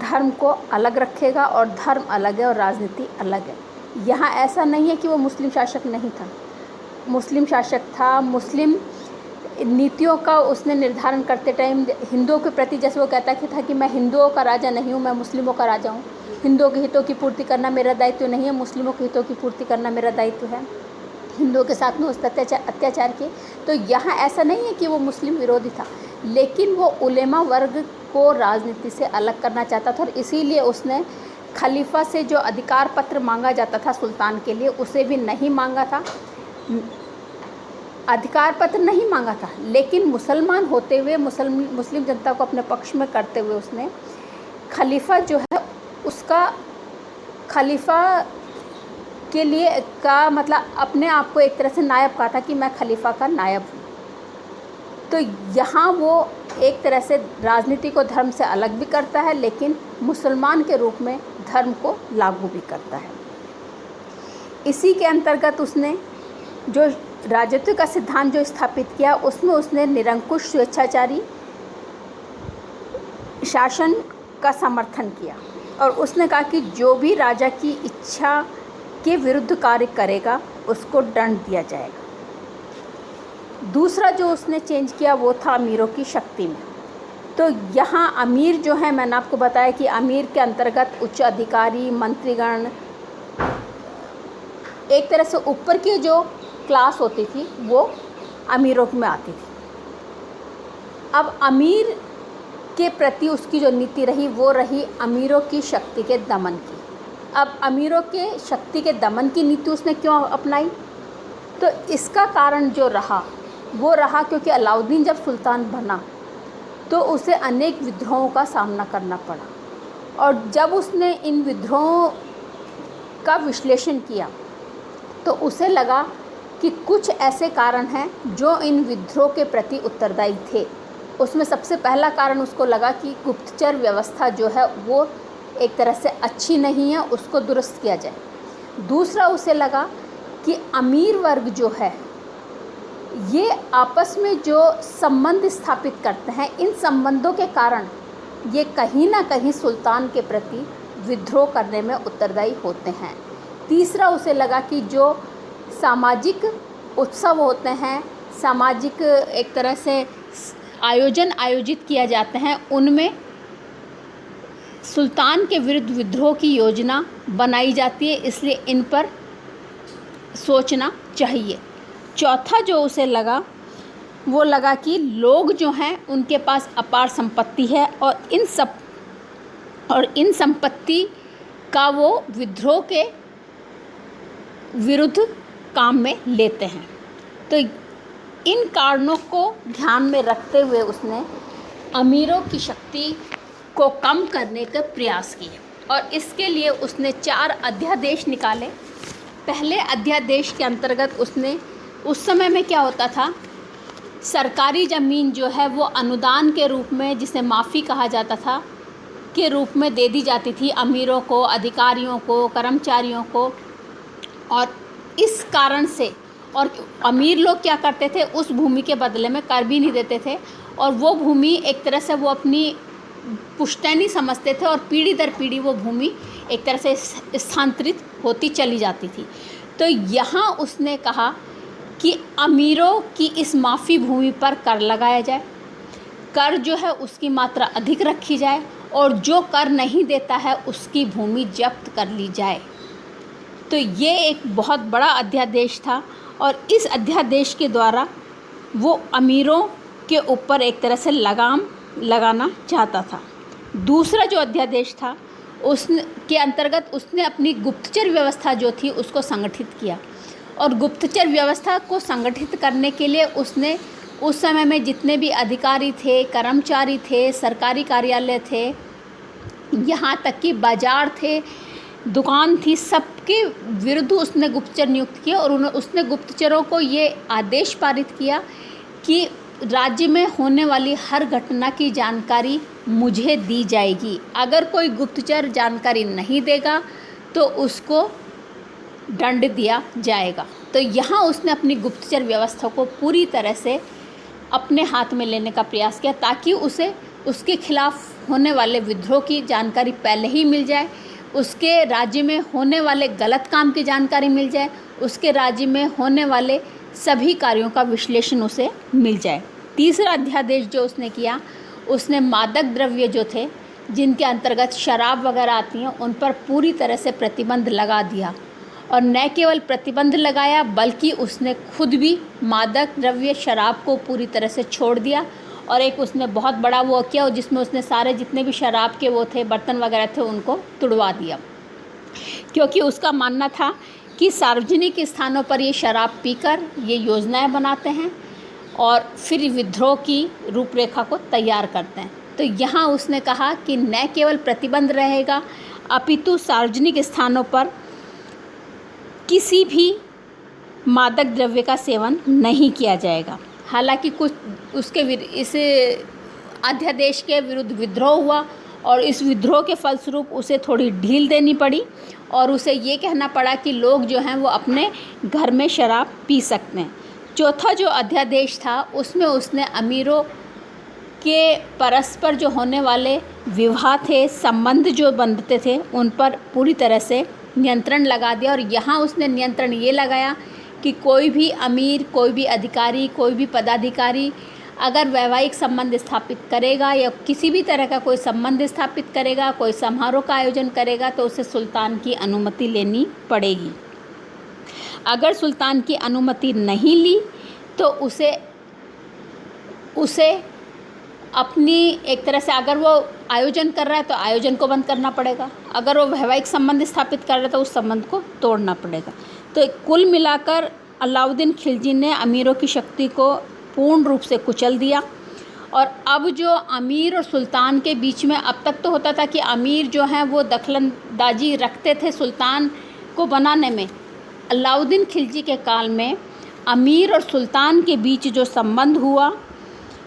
धर्म को अलग रखेगा और धर्म अलग है और राजनीति अलग है। यहाँ ऐसा नहीं है कि वो मुस्लिम शासक नहीं था, मुस्लिम शासक था। मुस्लिम नीतियों का उसने निर्धारण करते टाइम हिंदुओं के प्रति, जैसे वो कहता था कि मैं हिंदुओं का राजा नहीं हूँ, मैं मुस्लिमों का राजा हूँ। हिंदुओं के हितों की पूर्ति करना मेरा दायित्व नहीं है, मुस्लिमों के हितों की पूर्ति करना मेरा दायित्व है। हिंदुओं के साथ में उस अत्याचार किए। तो यहाँ ऐसा नहीं है कि वो मुस्लिम विरोधी था, लेकिन वो उलेमा वर्ग को राजनीति से अलग करना चाहता था और इसीलिए उसने खलीफा से जो अधिकार पत्र मांगा जाता था सुल्तान के लिए, उसे भी नहीं मांगा था, अधिकार पत्र नहीं मांगा था। लेकिन मुसलमान होते हुए, मुस्लिम जनता को अपने पक्ष में करते हुए उसने खलीफा जो है उसका, खलीफा के लिए का मतलब अपने आप को एक तरह से नायब कहा था कि मैं खलीफा का नायब हूँ। तो यहाँ वो एक तरह से राजनीति को धर्म से अलग भी करता है, लेकिन मुसलमान के रूप में धर्म को लागू भी करता है। इसी के अंतर्गत उसने जो राजत्व का सिद्धांत जो स्थापित किया, उसमें उसने निरंकुश स्वेच्छाचारी शासन का समर्थन किया और उसने कहा कि जो भी राजा की इच्छा के विरुद्ध कार्य करेगा उसको दंड दिया जाएगा। दूसरा जो उसने चेंज किया वो था अमीरों की शक्ति में। तो यहाँ अमीर जो है, मैंने आपको बताया कि अमीर के अंतर्गत उच्च अधिकारी, मंत्रीगण, एक तरह से ऊपर की जो क्लास होती थी वो अमीरों में आती थी। अब अमीर के प्रति उसकी जो नीति रही वो रही अमीरों की शक्ति के दमन की। अब अमीरों के शक्ति के दमन की नीति उसने क्यों अपनाई? तो इसका कारण जो रहा वो रहा क्योंकि अलाउद्दीन जब सुल्तान बना तो उसे अनेक विद्रोहों का सामना करना पड़ा और जब उसने इन विद्रोहों का विश्लेषण किया तो उसे लगा कि कुछ ऐसे कारण हैं जो इन विद्रोह के प्रति उत्तरदायी थे। उसमें सबसे पहला कारण उसको लगा कि गुप्तचर व्यवस्था जो है वो एक तरह से अच्छी नहीं है, उसको दुरुस्त किया जाए। दूसरा उसे लगा कि अमीर वर्ग जो है ये आपस में जो संबंध स्थापित करते हैं, इन संबंधों के कारण ये कहीं ना कहीं सुल्तान के प्रति विद्रोह करने में उत्तरदायी होते हैं। तीसरा उसे लगा कि जो सामाजिक उत्सव होते हैं, सामाजिक एक तरह से आयोजन आयोजित किया जाते हैं, उनमें सुल्तान के विरुद्ध विद्रोह की योजना बनाई जाती है, इसलिए इन पर सोचना चाहिए। चौथा जो उसे लगा वो लगा कि लोग जो हैं उनके पास अपार संपत्ति है और इन संपत्ति का वो विद्रोह के विरुद्ध काम में लेते हैं। तो इन कारणों को ध्यान में रखते हुए उसने अमीरों की शक्ति को कम करने के प्रयास किए और इसके लिए उसने 4 अध्यादेश निकाले। पहले अध्यादेश के अंतर्गत उसने, उस समय में क्या होता था, सरकारी ज़मीन जो है वो अनुदान के रूप में, जिसे माफ़ी कहा जाता था, के रूप में दे दी जाती थी अमीरों को, अधिकारियों को, कर्मचारियों को। और इस कारण से, और अमीर लोग क्या करते थे, उस भूमि के बदले में कर भी नहीं देते थे और वो भूमि एक तरह से वो अपनी पुश्तैनी समझते थे और पीढ़ी दर पीढ़ी वो भूमि एक तरह से स्थानांतरित होती चली जाती थी। तो यहाँ उसने कहा कि अमीरों की इस माफ़ी भूमि पर कर लगाया जाए, कर जो है उसकी मात्रा अधिक रखी जाए और जो कर नहीं देता है उसकी भूमि जब्त कर ली जाए। तो ये एक बहुत बड़ा अध्यादेश था और इस अध्यादेश के द्वारा वो अमीरों के ऊपर एक तरह से लगाम लगाना चाहता था। दूसरा जो अध्यादेश था उसके अंतर्गत उसने अपनी गुप्तचर व्यवस्था जो थी उसको संगठित किया और गुप्तचर व्यवस्था को संगठित करने के लिए उसने उस समय में जितने भी अधिकारी थे, कर्मचारी थे, सरकारी कार्यालय थे, यहाँ तक कि बाज़ार थे, दुकान थी, सबके विरुद्ध उसने गुप्तचर नियुक्त किया और उसने गुप्तचरों को ये आदेश पारित किया कि राज्य में होने वाली हर घटना की जानकारी मुझे दी जाएगी। अगर कोई गुप्तचर जानकारी नहीं देगा तो उसको दंड दिया जाएगा। तो यहाँ उसने अपनी गुप्तचर व्यवस्था को पूरी तरह से अपने हाथ में लेने का प्रयास किया ताकि उसे उसके खिलाफ होने वाले विद्रोह की जानकारी पहले ही मिल जाए, उसके राज्य में होने वाले गलत काम की जानकारी मिल जाए, उसके राज्य में होने वाले सभी कार्यों का विश्लेषण उसे मिल जाए। तीसरा अध्यादेश जो उसने किया, उसने मादक द्रव्य जो थे जिनके अंतर्गत शराब वगैरह आती हैं उन पर पूरी तरह से प्रतिबंध लगा दिया। और न केवल प्रतिबंध लगाया बल्कि उसने खुद भी मादक द्रव्य शराब को पूरी तरह से छोड़ दिया। और एक उसने बहुत बड़ा वो किया जिसमें उसने सारे जितने भी शराब के वो थे बर्तन वगैरह थे उनको तुड़वा दिया, क्योंकि उसका मानना था कि सार्वजनिक स्थानों पर ये शराब पीकर ये योजनाएं बनाते हैं और फिर विद्रोह की रूपरेखा को तैयार करते हैं। तो यहाँ उसने कहा कि न केवल प्रतिबंध रहेगा अपितु सार्वजनिक स्थानों पर किसी भी मादक द्रव्य का सेवन नहीं किया जाएगा। हालांकि कुछ उसके इस अध्यादेश के विरुद्ध विद्रोह हुआ और इस विद्रोह के फलस्वरूप उसे थोड़ी ढील देनी पड़ी और उसे ये कहना पड़ा कि लोग जो हैं वो अपने घर में शराब पी सकते हैं। चौथा जो अध्यादेश था उसमें उसने अमीरों के परस्पर जो होने वाले विवाह थे, संबंध जो बनते थे, उन पर पूरी तरह से नियंत्रण लगा दिया। और यहाँ उसने नियंत्रण ये लगाया कि कोई भी अमीर, कोई भी अधिकारी, कोई भी पदाधिकारी अगर वैवाहिक संबंध स्थापित करेगा या किसी भी तरह का कोई संबंध स्थापित करेगा, कोई समारोह का आयोजन करेगा तो उसे सुल्तान की अनुमति लेनी पड़ेगी। अगर सुल्तान की अनुमति नहीं ली तो उसे अपनी एक तरह से, अगर वो आयोजन कर रहा है तो आयोजन को बंद करना पड़ेगा, अगर वो वैवाहिक संबंध स्थापित कर रहा है तो उस संबंध को तोड़ना पड़ेगा। तो कुल मिलाकर अलाउद्दीन खिलजी ने अमीरों की शक्ति को पूर्ण रूप से कुचल दिया। और अब जो अमीर और सुल्तान के बीच में, अब तक तो होता था कि अमीर जो हैं वो दखलंदाजी रखते थे सुल्तान को बनाने में, अलाउद्दीन खिलजी के काल में अमीर और सुल्तान के बीच जो संबंध हुआ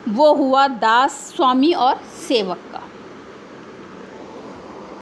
वो हुआ दास, स्वामी और सेवक।